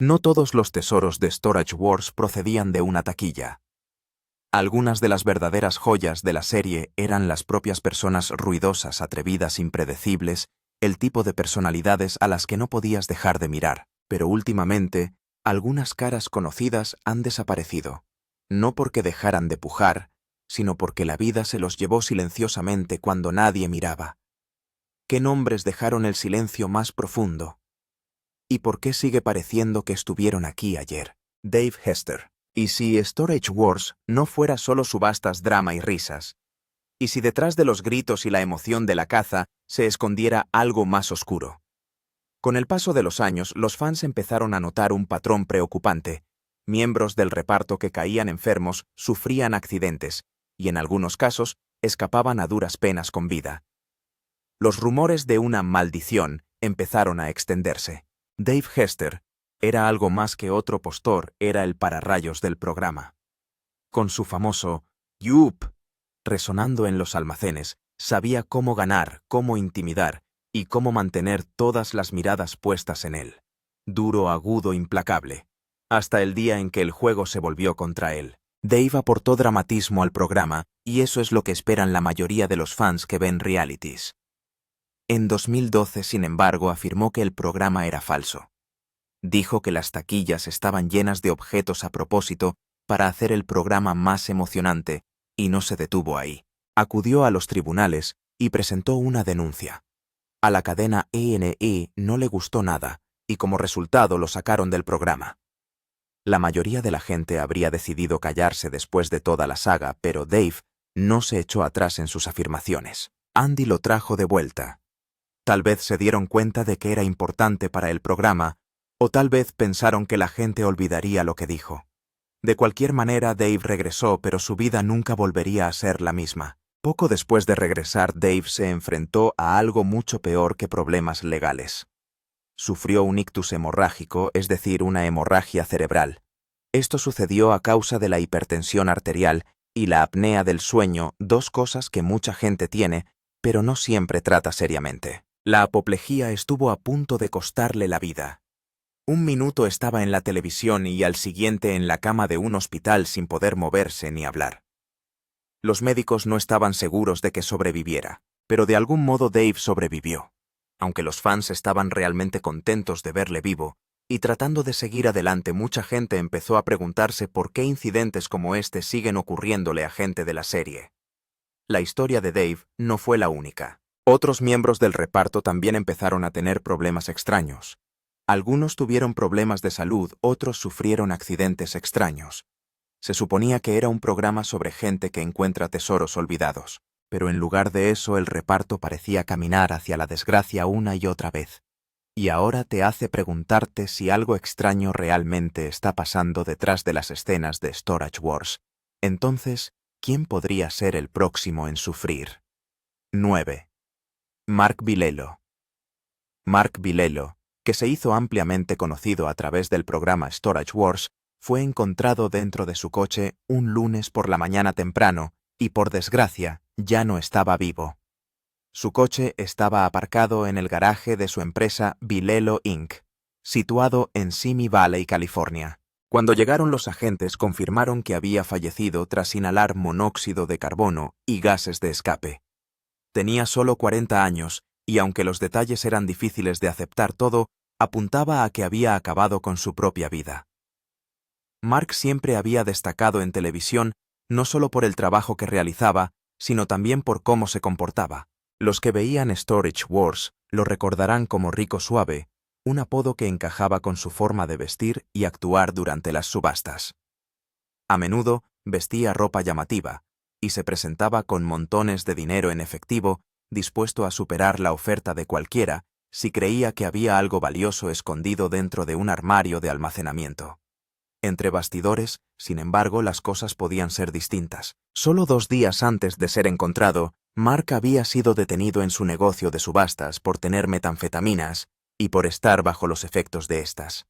No todos los tesoros de Storage Wars procedían de una taquilla. Algunas de las verdaderas joyas de la serie eran las propias personas ruidosas, atrevidas, impredecibles, el tipo de personalidades a las que no podías dejar de mirar. Pero últimamente, algunas caras conocidas han desaparecido, no porque dejaran de pujar, sino porque la vida se los llevó silenciosamente cuando nadie miraba. ¿Qué nombres dejaron el silencio más profundo? ¿Y por qué sigue pareciendo que estuvieron aquí ayer? Dave Hester. ¿Y si Storage Wars no fuera solo subastas, drama y risas? ¿Y si detrás de los gritos y la emoción de la caza se escondiera algo más oscuro? Con el paso de los años, los fans empezaron a notar un patrón preocupante. Miembros del reparto que caían enfermos sufrían accidentes, y en algunos casos escapaban a duras penas con vida. Los rumores de una maldición empezaron a extenderse. Dave Hester era algo más que otro postor, era el pararrayos del programa. Con su famoso "Yup" resonando en los almacenes, sabía cómo ganar, cómo intimidar y cómo mantener todas las miradas puestas en él. Duro, agudo, implacable. Hasta el día en que el juego se volvió contra él. Dave aportó dramatismo al programa, y eso es lo que esperan la mayoría de los fans que ven realities. En 2012, sin embargo, afirmó que el programa era falso. Dijo que las taquillas estaban llenas de objetos a propósito para hacer el programa más emocionante, y no se detuvo ahí. Acudió a los tribunales y presentó una denuncia. A la cadena E&E no le gustó nada, y como resultado lo sacaron del programa. La mayoría de la gente habría decidido callarse después de toda la saga, pero Dave no se echó atrás en sus afirmaciones. Andy lo trajo de vuelta. Tal vez se dieron cuenta de que era importante para el programa, o tal vez pensaron que la gente olvidaría lo que dijo. De cualquier manera, Dave regresó, pero su vida nunca volvería a ser la misma. Poco después de regresar, Dave se enfrentó a algo mucho peor que problemas legales. Sufrió un ictus hemorrágico, es decir, una hemorragia cerebral. Esto sucedió a causa de la hipertensión arterial y la apnea del sueño, dos cosas que mucha gente tiene, pero no siempre trata seriamente. La apoplejía estuvo a punto de costarle la vida. Un minuto estaba en la televisión y al siguiente en la cama de un hospital sin poder moverse ni hablar. Los médicos no estaban seguros de que sobreviviera, pero de algún modo Dave sobrevivió. Aunque los fans estaban realmente contentos de verle vivo, y tratando de seguir adelante, mucha gente empezó a preguntarse por qué incidentes como este siguen ocurriéndole a gente de la serie. La historia de Dave no fue la única. Otros miembros del reparto también empezaron a tener problemas extraños. Algunos tuvieron problemas de salud, otros sufrieron accidentes extraños. Se suponía que era un programa sobre gente que encuentra tesoros olvidados, pero en lugar de eso el reparto parecía caminar hacia la desgracia una y otra vez. Y ahora te hace preguntarte si algo extraño realmente está pasando detrás de las escenas de Storage Wars. Entonces, ¿quién podría ser el próximo en sufrir? 9. Mark Vilelo. Mark Vilelo, que se hizo ampliamente conocido a través del programa Storage Wars, fue encontrado dentro de su coche un lunes por la mañana temprano y, por desgracia, ya no estaba vivo. Su coche estaba aparcado en el garaje de su empresa Vilelo Inc., situado en Simi Valley, California. Cuando llegaron los agentes, confirmaron que había fallecido tras inhalar monóxido de carbono y gases de escape. Tenía solo 40 años, y aunque los detalles eran difíciles de aceptar, todo apuntaba a que había acabado con su propia vida. Mark siempre había destacado en televisión no solo por el trabajo que realizaba, sino también por cómo se comportaba. Los que veían Storage Wars lo recordarán como Rico Suave, un apodo que encajaba con su forma de vestir y actuar durante las subastas. A menudo vestía ropa llamativa y se presentaba con montones de dinero en efectivo, dispuesto a superar la oferta de cualquiera si creía que había algo valioso escondido dentro de un armario de almacenamiento. Entre bastidores, sin embargo, las cosas podían ser distintas. Solo 2 días antes de ser encontrado, Mark había sido detenido en su negocio de subastas por tener metanfetaminas y por estar bajo los efectos de estas.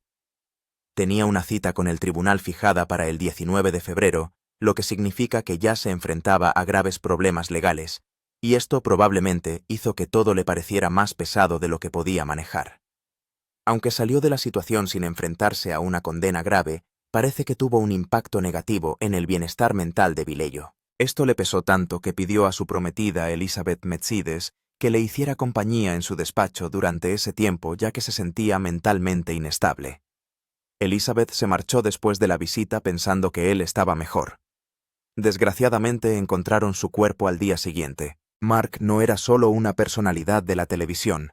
Tenía una cita con el tribunal fijada para el 19 de febrero, lo que significa que ya se enfrentaba a graves problemas legales, y esto probablemente hizo que todo le pareciera más pesado de lo que podía manejar. Aunque salió de la situación sin enfrentarse a una condena grave, parece que tuvo un impacto negativo en el bienestar mental de Vilello. Esto le pesó tanto que pidió a su prometida Elizabeth Metzides que le hiciera compañía en su despacho durante ese tiempo, ya que se sentía mentalmente inestable. Elizabeth se marchó después de la visita pensando que él estaba mejor. Desgraciadamente encontraron su cuerpo al día siguiente. Mark no era solo una personalidad de la televisión.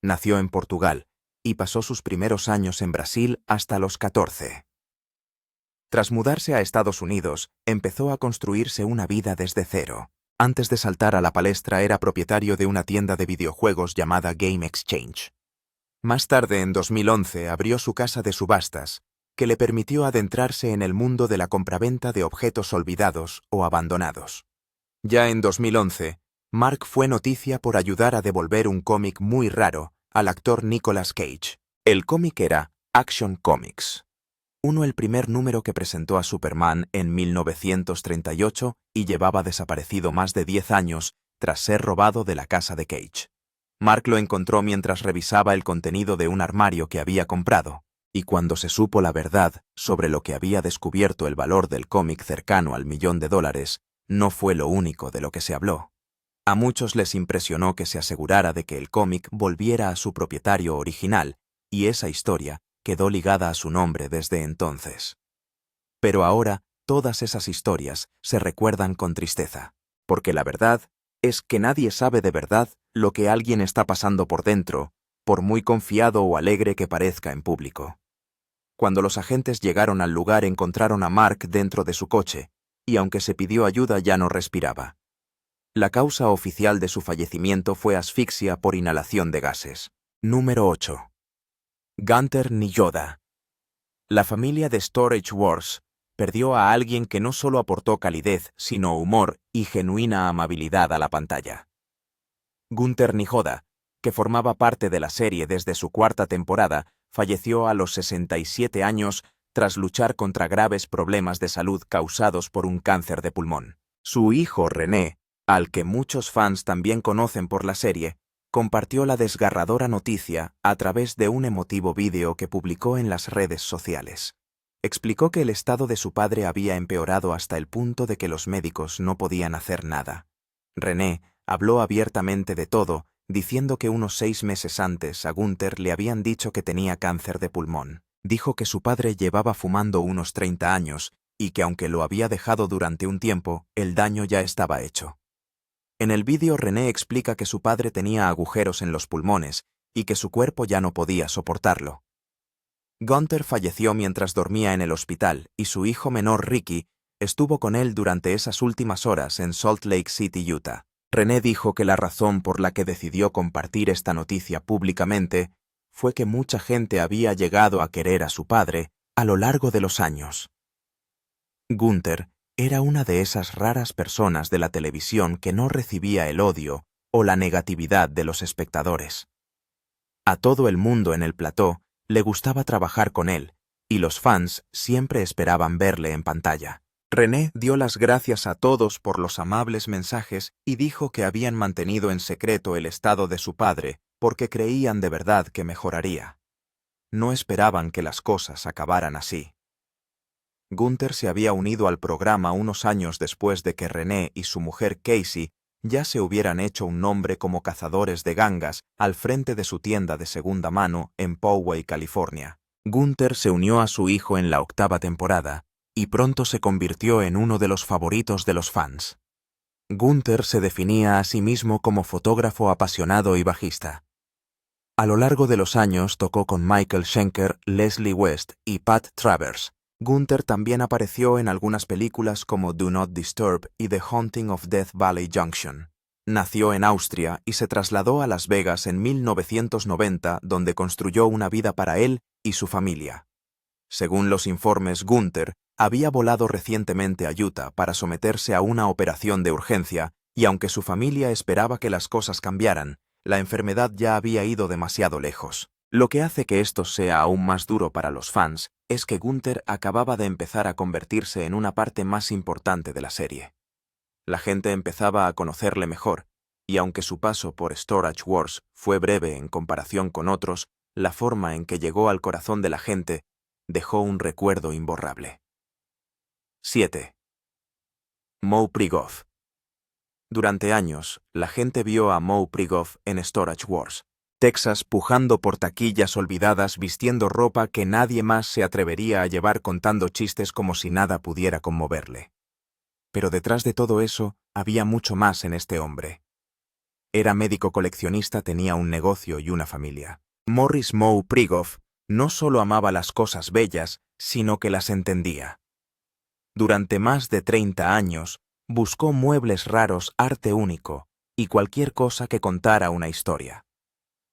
Nació en Portugal y pasó sus primeros años en Brasil hasta los 14. Tras mudarse a Estados Unidos, empezó a construirse una vida desde cero. Antes de saltar a la palestra era propietario de una tienda de videojuegos llamada Game Exchange. Más tarde, en 2011, abrió su casa de subastas, que le permitió adentrarse en el mundo de la compraventa de objetos olvidados o abandonados. Ya en 2011, Mark fue noticia por ayudar a devolver un cómic muy raro al actor Nicolas Cage. El cómic era Action Comics. El primer número que presentó a Superman en 1938 y llevaba desaparecido más de 10 años tras ser robado de la casa de Cage. Mark lo encontró mientras revisaba el contenido de un armario que había comprado, y cuando se supo la verdad sobre lo que había descubierto el valor del cómic cercano al $1.000.000, no fue lo único de lo que se habló. A muchos les impresionó que se asegurara de que el cómic volviera a su propietario original, y esa historia quedó ligada a su nombre desde entonces. Pero ahora, todas esas historias se recuerdan con tristeza, porque la verdad es que nadie sabe de verdad lo que alguien está pasando por dentro, por muy confiado o alegre que parezca en público. Cuando los agentes llegaron al lugar encontraron a Mark dentro de su coche, y aunque se pidió ayuda ya no respiraba. La causa oficial de su fallecimiento fue asfixia por inhalación de gases. Número 8. Gunter Nilloda. La familia de Storage Wars perdió a alguien que no solo aportó calidez, sino humor y genuina amabilidad a la pantalla. Gunter Nilloda, que formaba parte de la serie desde su 4ª temporada, falleció a los 67 años tras luchar contra graves problemas de salud causados por un cáncer de pulmón. Su hijo René, al que muchos fans también conocen por la serie, compartió la desgarradora noticia a través de un emotivo vídeo que publicó en las redes sociales. Explicó que el estado de su padre había empeorado hasta el punto de que los médicos no podían hacer nada. René habló abiertamente de todo, diciendo que unos 6 meses antes a Gunter le habían dicho que tenía cáncer de pulmón. Dijo que su padre llevaba fumando unos 30 años y que aunque lo había dejado durante un tiempo, el daño ya estaba hecho. En el vídeo René explica que su padre tenía agujeros en los pulmones y que su cuerpo ya no podía soportarlo. Gunter falleció mientras dormía en el hospital y su hijo menor Ricky estuvo con él durante esas últimas horas en Salt Lake City, Utah. René dijo que la razón por la que decidió compartir esta noticia públicamente fue que mucha gente había llegado a querer a su padre a lo largo de los años. Gunter era una de esas raras personas de la televisión que no recibía el odio o la negatividad de los espectadores. A todo el mundo en el plató le gustaba trabajar con él, y los fans siempre esperaban verle en pantalla. René dio las gracias a todos por los amables mensajes y dijo que habían mantenido en secreto el estado de su padre porque creían de verdad que mejoraría. No esperaban que las cosas acabaran así. Gunter se había unido al programa unos años después de que René y su mujer Casey ya se hubieran hecho un nombre como cazadores de gangas al frente de su tienda de segunda mano en Poway, California. Gunter se unió a su hijo en la 8ª temporada y pronto se convirtió en uno de los favoritos de los fans. Gunter se definía a sí mismo como fotógrafo apasionado y bajista. A lo largo de los años tocó con Michael Schenker, Leslie West y Pat Travers. Gunter también apareció en algunas películas como Do Not Disturb y The Haunting of Death Valley Junction. Nació en Austria y se trasladó a Las Vegas en 1990, donde construyó una vida para él y su familia. Según los informes, Gunter había volado recientemente a Utah para someterse a una operación de urgencia y aunque su familia esperaba que las cosas cambiaran, la enfermedad ya había ido demasiado lejos. Lo que hace que esto sea aún más duro para los fans es que Gunter acababa de empezar a convertirse en una parte más importante de la serie. La gente empezaba a conocerle mejor, y aunque su paso por Storage Wars fue breve en comparación con otros, la forma en que llegó al corazón de la gente dejó un recuerdo imborrable. 7. Moe Prigoff. Durante años, la gente vio a Moe Prigoff en Storage Wars, Texas, pujando por taquillas olvidadas, vistiendo ropa que nadie más se atrevería a llevar, contando chistes como si nada pudiera conmoverle. Pero detrás de todo eso, había mucho más en este hombre. Era médico coleccionista, tenía un negocio y una familia. Morris Moe Prigoff no solo amaba las cosas bellas, sino que las entendía. Durante más de 30 años, buscó muebles raros, arte único y cualquier cosa que contara una historia.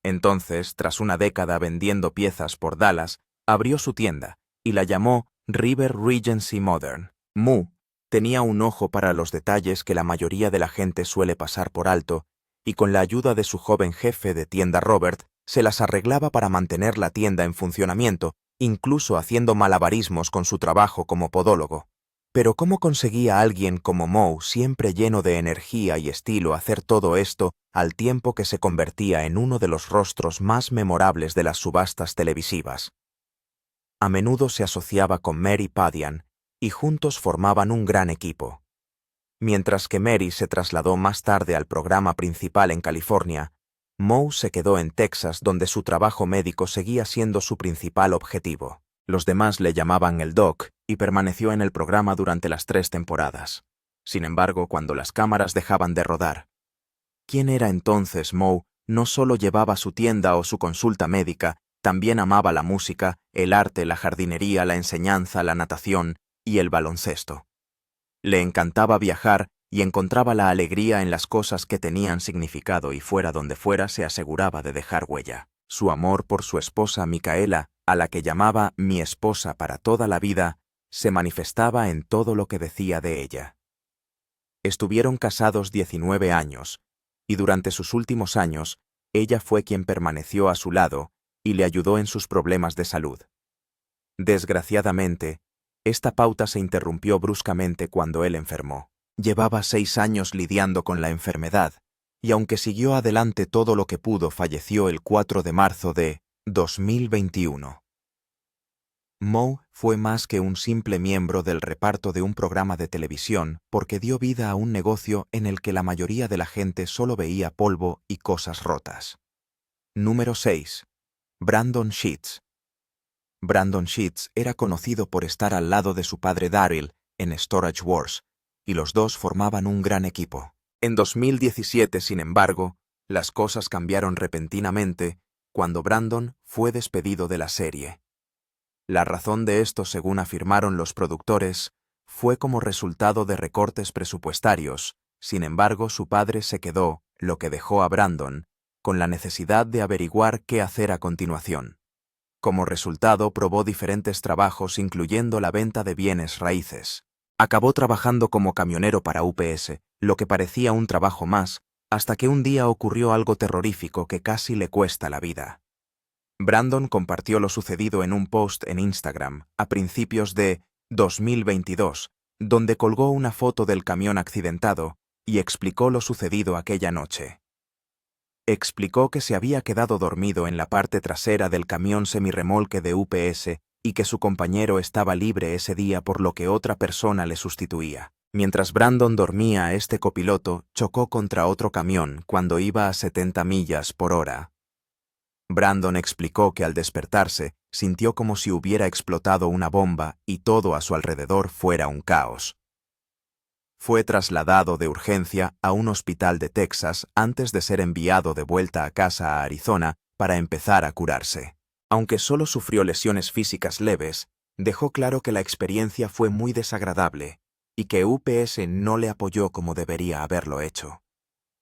Entonces, tras una década vendiendo piezas por Dallas, abrió su tienda y la llamó River Regency Modern. Moe tenía un ojo para los detalles que la mayoría de la gente suele pasar por alto, y con la ayuda de su joven jefe de tienda Robert, se las arreglaba para mantener la tienda en funcionamiento, incluso haciendo malabarismos con su trabajo como podólogo. Pero ¿cómo conseguía alguien como Moe, siempre lleno de energía y estilo, hacer todo esto al tiempo que se convertía en uno de los rostros más memorables de las subastas televisivas? A menudo se asociaba con Mary Padian y juntos formaban un gran equipo. Mientras que Mary se trasladó más tarde al programa principal en California, Moe se quedó en Texas, donde su trabajo médico seguía siendo su principal objetivo. Los demás le llamaban el Doc y permaneció en el programa durante las 3 temporadas. Sin embargo, cuando las cámaras dejaban de rodar, ¿quién era entonces Moe? No solo llevaba su tienda o su consulta médica, también amaba la música, el arte, la jardinería, la enseñanza, la natación y el baloncesto. Le encantaba viajar y encontraba la alegría en las cosas que tenían significado, y fuera donde fuera se aseguraba de dejar huella. Su amor por su esposa Micaela, a la que llamaba mi esposa para toda la vida, se manifestaba en todo lo que decía de ella. Estuvieron casados 19 años, y durante sus últimos años, ella fue quien permaneció a su lado y le ayudó en sus problemas de salud. Desgraciadamente, esta pauta se interrumpió bruscamente cuando él enfermó. Llevaba 6 años lidiando con la enfermedad, y aunque siguió adelante todo lo que pudo, falleció el 4 de marzo de 2021. Moe fue más que un simple miembro del reparto de un programa de televisión, porque dio vida a un negocio en el que la mayoría de la gente solo veía polvo y cosas rotas. Número 6. Brandon Sheets. Brandon Sheets era conocido por estar al lado de su padre Daryl en Storage Wars, y los dos formaban un gran equipo. En 2017, sin embargo, las cosas cambiaron repentinamente cuando Brandon fue despedido de la serie. La razón de esto, según afirmaron los productores, fue como resultado de recortes presupuestarios. Sin embargo, su padre se quedó, lo que dejó a Brandon con la necesidad de averiguar qué hacer a continuación. Como resultado, probó diferentes trabajos, incluyendo la venta de bienes raíces. Acabó trabajando como camionero para UPS, lo que parecía un trabajo más, hasta que un día ocurrió algo terrorífico que casi le cuesta la vida. Brandon compartió lo sucedido en un post en Instagram a principios de 2022, donde colgó una foto del camión accidentado y explicó lo sucedido aquella noche. Explicó que se había quedado dormido en la parte trasera del camión semirremolque de UPS y que su compañero estaba libre ese día, por lo que otra persona le sustituía. Mientras Brandon dormía, este copiloto chocó contra otro camión cuando iba a 70 millas por hora. Brandon explicó que al despertarse sintió como si hubiera explotado una bomba y todo a su alrededor fuera un caos. Fue trasladado de urgencia a un hospital de Texas antes de ser enviado de vuelta a casa a Arizona para empezar a curarse. Aunque solo sufrió lesiones físicas leves, dejó claro que la experiencia fue muy desagradable y que UPS no le apoyó como debería haberlo hecho.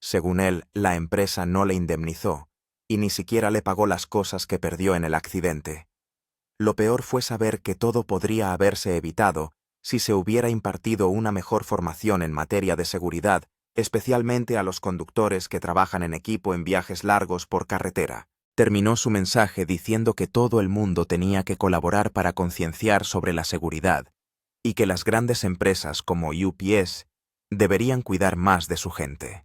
Según él, la empresa no le indemnizó y ni siquiera le pagó las cosas que perdió en el accidente. Lo peor fue saber que todo podría haberse evitado si se hubiera impartido una mejor formación en materia de seguridad, especialmente a los conductores que trabajan en equipo en viajes largos por carretera. Terminó su mensaje diciendo que todo el mundo tenía que colaborar para concienciar sobre la seguridad y que las grandes empresas como UPS deberían cuidar más de su gente.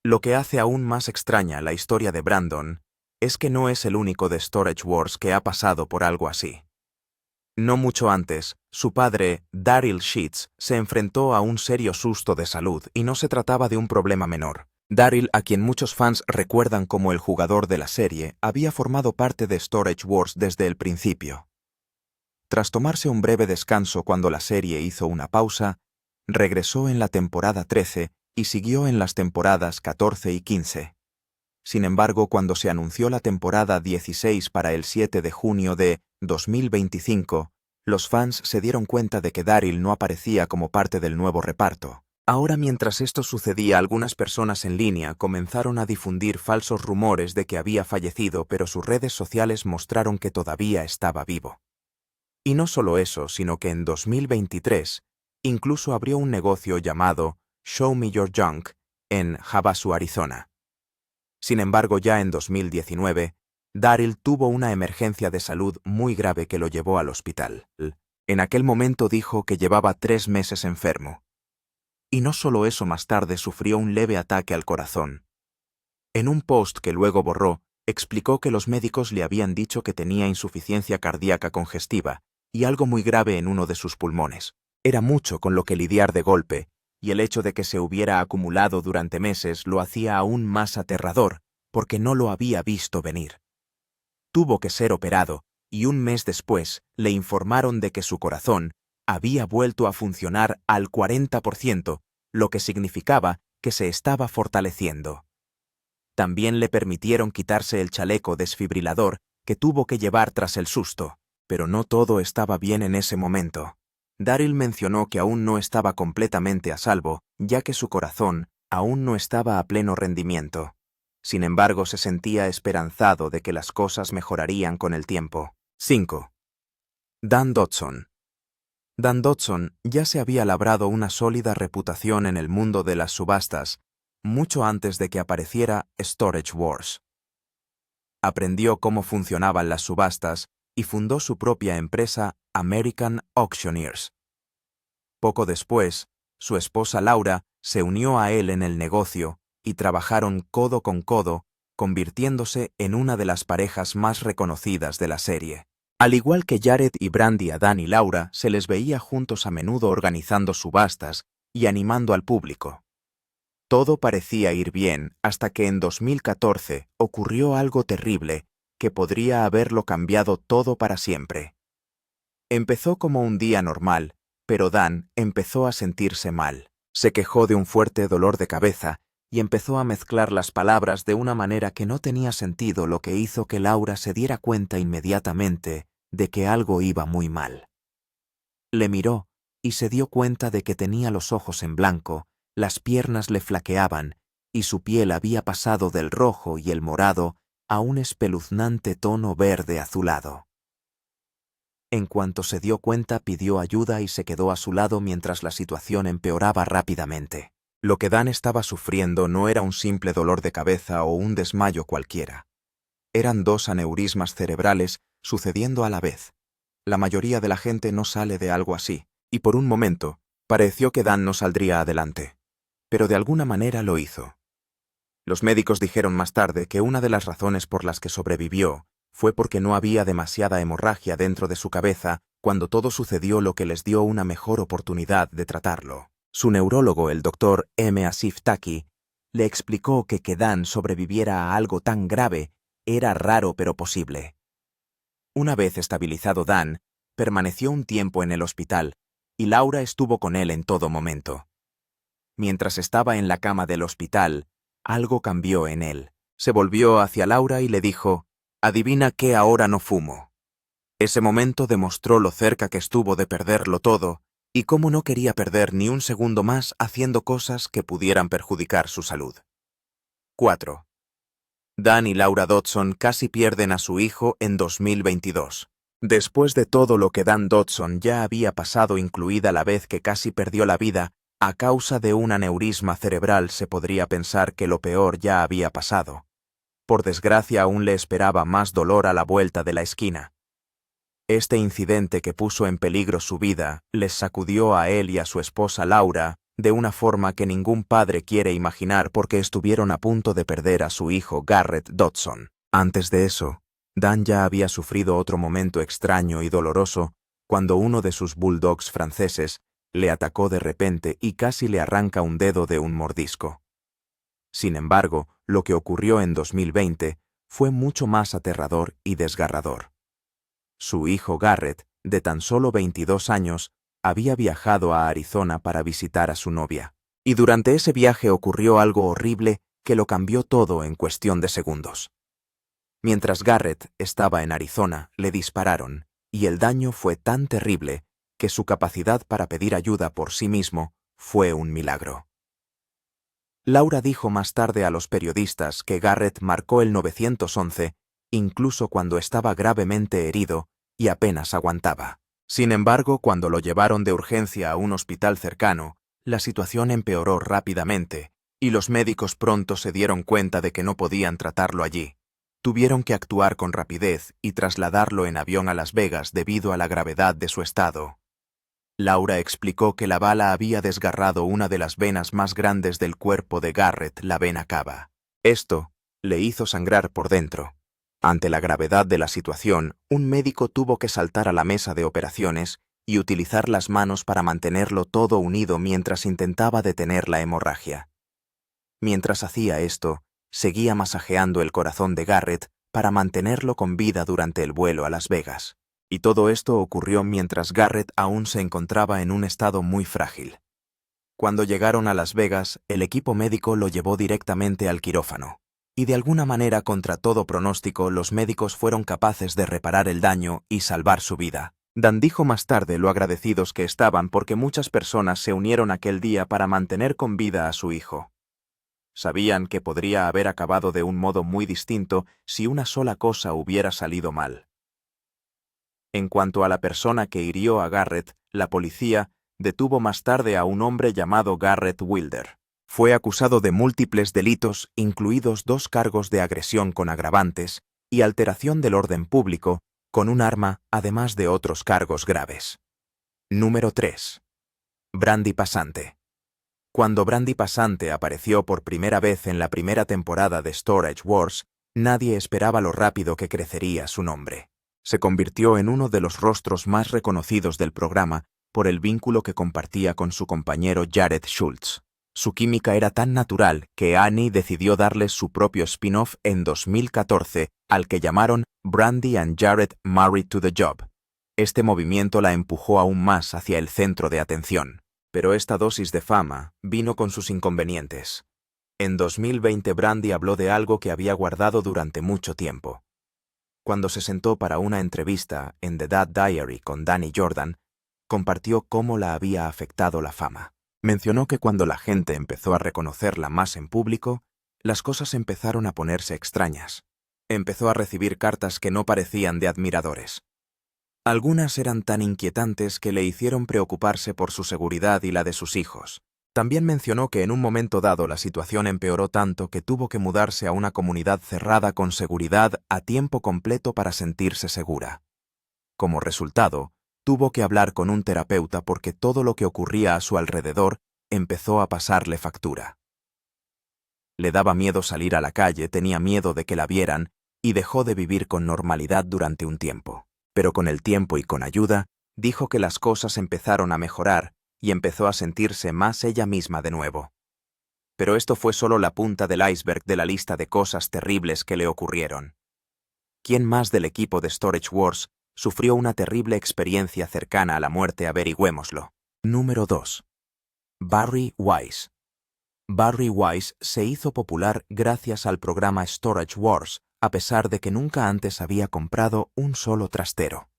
Lo que hace aún más extraña la historia de Brandon es que no es el único de Storage Wars que ha pasado por algo así. No mucho antes, su padre, Daryl Sheets, se enfrentó a un serio susto de salud y no se trataba de un problema menor. Daryl, a quien muchos fans recuerdan como el jugador de la serie, había formado parte de Storage Wars desde el principio. Tras tomarse un breve descanso cuando la serie hizo una pausa, regresó en la temporada 13 y siguió en las temporadas 14 y 15. Sin embargo, cuando se anunció la temporada 16 para el 7 de junio de 2025, los fans se dieron cuenta de que Daryl no aparecía como parte del nuevo reparto. Ahora, mientras esto sucedía, algunas personas en línea comenzaron a difundir falsos rumores de que había fallecido, pero sus redes sociales mostraron que todavía estaba vivo. Y no solo eso, sino que en 2023 incluso abrió un negocio llamado Show Me Your Junk en Havasu, Arizona. Sin embargo, ya en 2019, Daryl tuvo una emergencia de salud muy grave que lo llevó al hospital. En aquel momento dijo que llevaba 3 meses enfermo. Y no solo eso, más tarde sufrió un leve ataque al corazón. En un post que luego borró, explicó que los médicos le habían dicho que tenía insuficiencia cardíaca congestiva y algo muy grave en uno de sus pulmones. Era mucho con lo que lidiar de golpe, y el hecho de que se hubiera acumulado durante meses lo hacía aún más aterrador, porque no lo había visto venir. Tuvo que ser operado, y un mes después le informaron de que su corazón había vuelto a funcionar al 40%, lo que significaba que se estaba fortaleciendo. También le permitieron quitarse el chaleco desfibrilador que tuvo que llevar tras el susto, pero no todo estaba bien en ese momento. Daryl mencionó que aún no estaba completamente a salvo, ya que su corazón aún no estaba a pleno rendimiento. Sin embargo, se sentía esperanzado de que las cosas mejorarían con el tiempo. 5. Dan Dodson. Dan Dodson ya se había labrado una sólida reputación en el mundo de las subastas, mucho antes de que apareciera Storage Wars. Aprendió cómo funcionaban las subastas y fundó su propia empresa American Auctioneers. Poco después, su esposa Laura se unió a él en el negocio y trabajaron codo con codo, convirtiéndose en una de las parejas más reconocidas de la serie. Al igual que Jared y Brandy, a Dan y Laura se les veía juntos a menudo organizando subastas y animando al público. Todo parecía ir bien hasta que en 2014 ocurrió algo terrible que podría haberlo cambiado todo para siempre. Empezó como un día normal, pero Dan empezó a sentirse mal. Se quejó de un fuerte dolor de cabeza y empezó a mezclar las palabras de una manera que no tenía sentido, lo que hizo que Laura se diera cuenta inmediatamente de que algo iba muy mal. Le miró y se dio cuenta de que tenía los ojos en blanco, las piernas le flaqueaban y su piel había pasado del rojo y el morado a un espeluznante tono verde azulado. En cuanto se dio cuenta, pidió ayuda y se quedó a su lado mientras la situación empeoraba rápidamente. Lo que Dan estaba sufriendo no era un simple dolor de cabeza o un desmayo cualquiera. Eran 2 aneurismas cerebrales sucediendo a la vez. La mayoría de la gente no sale de algo así, y por un momento pareció que Dan no saldría adelante. Pero de alguna manera lo hizo. Los médicos dijeron más tarde que una de las razones por las que sobrevivió fue porque no había demasiada hemorragia dentro de su cabeza cuando todo sucedió, lo que les dio una mejor oportunidad de tratarlo. Su neurólogo, el Dr. M. Asif Taki, le explicó que Dan sobreviviera a algo tan grave era raro pero posible. Una vez estabilizado Dan, permaneció un tiempo en el hospital y Laura estuvo con él en todo momento. Mientras estaba en la cama del hospital, algo cambió en él. Se volvió hacia Laura y le dijo: «Adivina qué, ahora no fumo». Ese momento demostró lo cerca que estuvo de perderlo todo y cómo no quería perder ni un segundo más haciendo cosas que pudieran perjudicar su salud. 4. Dan y Laura Dodson casi pierden a su hijo en 2022. Después de todo lo que Dan Dodson ya había pasado, incluida la vez que casi perdió la vida a causa de un aneurisma cerebral, se podría pensar que lo peor ya había pasado. Por desgracia, aún le esperaba más dolor a la vuelta de la esquina. Este incidente, que puso en peligro su vida, les sacudió a él y a su esposa Laura de una forma que ningún padre quiere imaginar, porque estuvieron a punto de perder a su hijo Garrett Dodson. Antes de eso, Dan ya había sufrido otro momento extraño y doloroso cuando uno de sus bulldogs franceses le atacó de repente y casi le arranca un dedo de un mordisco. Sin embargo, lo que ocurrió en 2020 fue mucho más aterrador y desgarrador. Su hijo Garrett, de tan solo 22 años, había viajado a Arizona para visitar a su novia. Y durante ese viaje ocurrió algo horrible que lo cambió todo en cuestión de segundos. Mientras Garrett estaba en Arizona, le dispararon, y el daño fue tan terrible que su capacidad para pedir ayuda por sí mismo fue un milagro. Laura dijo más tarde a los periodistas que Garrett marcó el 911 incluso cuando estaba gravemente herido y apenas aguantaba. Sin embargo, cuando lo llevaron de urgencia a un hospital cercano, la situación empeoró rápidamente, y los médicos pronto se dieron cuenta de que no podían tratarlo allí. Tuvieron que actuar con rapidez y trasladarlo en avión a Las Vegas debido a la gravedad de su estado. Laura explicó que la bala había desgarrado una de las venas más grandes del cuerpo de Garrett, la vena cava. Esto le hizo sangrar por dentro. Ante la gravedad de la situación, un médico tuvo que saltar a la mesa de operaciones y utilizar las manos para mantenerlo todo unido mientras intentaba detener la hemorragia. Mientras hacía esto, seguía masajeando el corazón de Garrett para mantenerlo con vida durante el vuelo a Las Vegas. Y todo esto ocurrió mientras Garrett aún se encontraba en un estado muy frágil. Cuando llegaron a Las Vegas, el equipo médico lo llevó directamente al quirófano. Y de alguna manera, contra todo pronóstico, los médicos fueron capaces de reparar el daño y salvar su vida. Dan dijo más tarde lo agradecidos que estaban porque muchas personas se unieron aquel día para mantener con vida a su hijo. Sabían que podría haber acabado de un modo muy distinto si una sola cosa hubiera salido mal. En cuanto a la persona que hirió a Garrett, la policía detuvo más tarde a un hombre llamado Garrett Wilder. Fue acusado de múltiples delitos, incluidos 2 cargos de agresión con agravantes y alteración del orden público con un arma, además de otros cargos graves. Número 3. Brandy Pasante. Cuando Brandy Pasante apareció por primera vez en la primera temporada de Storage Wars, nadie esperaba lo rápido que crecería su nombre. Se convirtió en uno de los rostros más reconocidos del programa por el vínculo que compartía con su compañero Jared Schultz. Su química era tan natural que Annie decidió darles su propio spin-off en 2014, al que llamaron Brandy and Jared Married to the Job. Este movimiento la empujó aún más hacia el centro de atención. Pero esta dosis de fama vino con sus inconvenientes. En 2020 Brandy habló de algo que había guardado durante mucho tiempo. Cuando se sentó para una entrevista en The Dad Diary con Danny Jordan, compartió cómo la había afectado la fama. Mencionó que cuando la gente empezó a reconocerla más en público, las cosas empezaron a ponerse extrañas. Empezó a recibir cartas que no parecían de admiradores. Algunas eran tan inquietantes que le hicieron preocuparse por su seguridad y la de sus hijos. También mencionó que en un momento dado la situación empeoró tanto que tuvo que mudarse a una comunidad cerrada con seguridad a tiempo completo para sentirse segura. Como resultado, tuvo que hablar con un terapeuta porque todo lo que ocurría a su alrededor empezó a pasarle factura. Le daba miedo salir a la calle, tenía miedo de que la vieran y dejó de vivir con normalidad durante un tiempo. Pero con el tiempo y con ayuda, dijo que las cosas empezaron a mejorar y empezó a sentirse más ella misma de nuevo. Pero esto fue solo la punta del iceberg de la lista de cosas terribles que le ocurrieron. ¿Quién más del equipo de Storage Wars sufrió una terrible experiencia cercana a la muerte? Averigüémoslo. Número 2. Barry Weiss. Barry Weiss se hizo popular gracias al programa Storage Wars, a pesar de que nunca antes había comprado un solo trastero.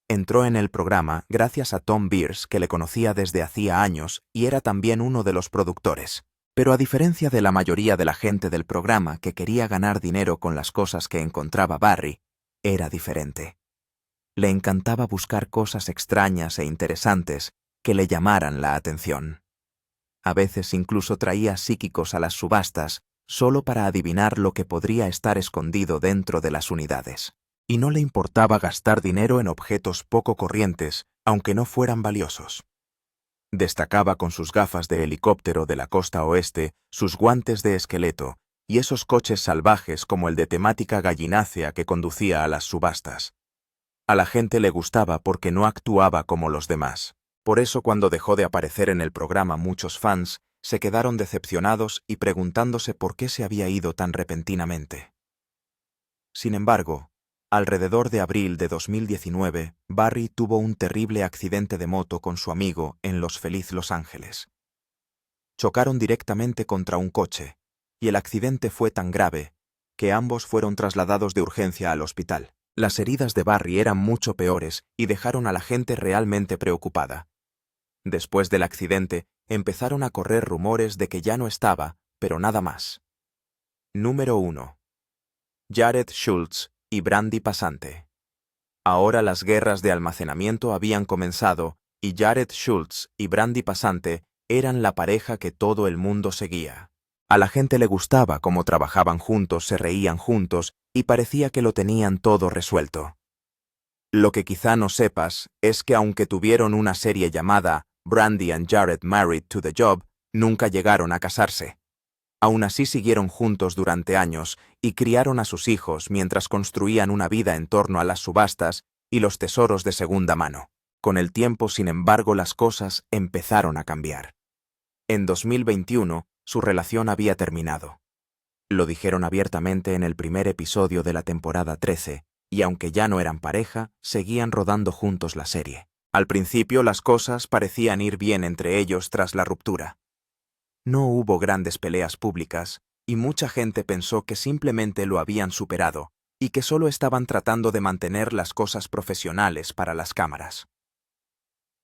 Entró en el programa gracias a Tom Beers, que le conocía desde hacía años y era también uno de los productores. Pero a diferencia de la mayoría de la gente del programa que quería ganar dinero con las cosas que encontraba Barry, era diferente. Le encantaba buscar cosas extrañas e interesantes que le llamaran la atención. A veces incluso traía psíquicos a las subastas solo para adivinar lo que podría estar escondido dentro de las unidades. Y no le importaba gastar dinero en objetos poco corrientes, aunque no fueran valiosos. Destacaba con sus gafas de helicóptero de la costa oeste, sus guantes de esqueleto y esos coches salvajes como el de temática gallinácea que conducía a las subastas. A la gente le gustaba porque no actuaba como los demás. Por eso cuando dejó de aparecer en el programa muchos fans se quedaron decepcionados y preguntándose por qué se había ido tan repentinamente. Sin embargo, alrededor de abril de 2019, Barry tuvo un terrible accidente de moto con su amigo en Los Feliz, Los Ángeles. Chocaron directamente contra un coche, y el accidente fue tan grave que ambos fueron trasladados de urgencia al hospital. Las heridas de Barry eran mucho peores y dejaron a la gente realmente preocupada. Después del accidente, empezaron a correr rumores de que ya no estaba, pero nada más. Número 1. Jared Schultz y Brandy Pasante. Ahora las guerras de almacenamiento habían comenzado y Jared Schultz y Brandy Pasante eran la pareja que todo el mundo seguía. A la gente le gustaba cómo trabajaban juntos, se reían juntos y parecía que lo tenían todo resuelto. Lo que quizá no sepas es que aunque tuvieron una serie llamada Brandy and Jared Married to the Job, nunca llegaron a casarse. Aún así siguieron juntos durante años y criaron a sus hijos mientras construían una vida en torno a las subastas y los tesoros de segunda mano. Con el tiempo, sin embargo, las cosas empezaron a cambiar. En 2021, su relación había terminado. Lo dijeron abiertamente en el primer episodio de la temporada 13, y aunque ya no eran pareja, seguían rodando juntos la serie. Al principio las cosas parecían ir bien entre ellos tras la ruptura. No hubo grandes peleas públicas, y mucha gente pensó que simplemente lo habían superado, y que solo estaban tratando de mantener las cosas profesionales para las cámaras.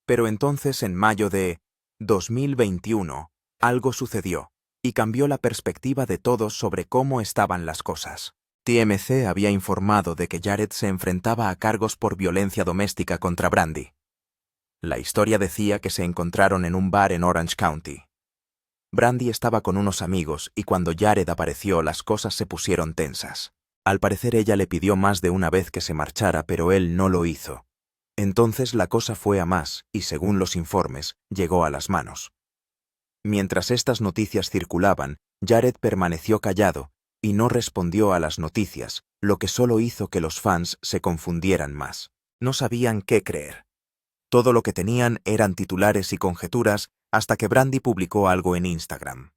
Pero entonces, en mayo de 2021, algo sucedió, y cambió la perspectiva de todos sobre cómo estaban las cosas. TMZ había informado de que Jared se enfrentaba a cargos por violencia doméstica contra Brandy. La historia decía que se encontraron en un bar en Orange County. Brandy estaba con unos amigos y cuando Jared apareció las cosas se pusieron tensas. Al parecer ella le pidió más de una vez que se marchara, pero él no lo hizo. Entonces la cosa fue a más y, según los informes, llegó a las manos. Mientras estas noticias circulaban, Jared permaneció callado y no respondió a las noticias, lo que solo hizo que los fans se confundieran más. No sabían qué creer. Todo lo que tenían eran titulares y conjeturas hasta que Brandy publicó algo en Instagram.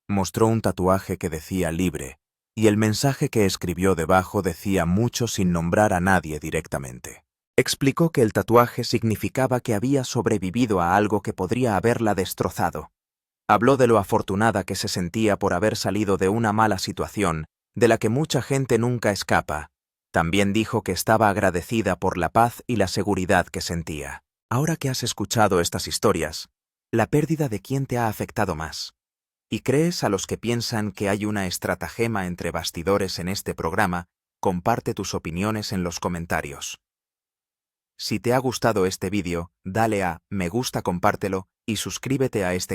Mostró un tatuaje que decía libre, y el mensaje que escribió debajo decía mucho sin nombrar a nadie directamente. Explicó que el tatuaje significaba que había sobrevivido a algo que podría haberla destrozado. Habló de lo afortunada que se sentía por haber salido de una mala situación, de la que mucha gente nunca escapa. También dijo que estaba agradecida por la paz y la seguridad que sentía. Ahora que has escuchado estas historias, ¿la pérdida de quién te ha afectado más? ¿Y crees a los que piensan que hay una estratagema entre bastidores en este programa? Comparte tus opiniones en los comentarios. Si te ha gustado este vídeo, dale a me gusta, compártelo y suscríbete a este canal.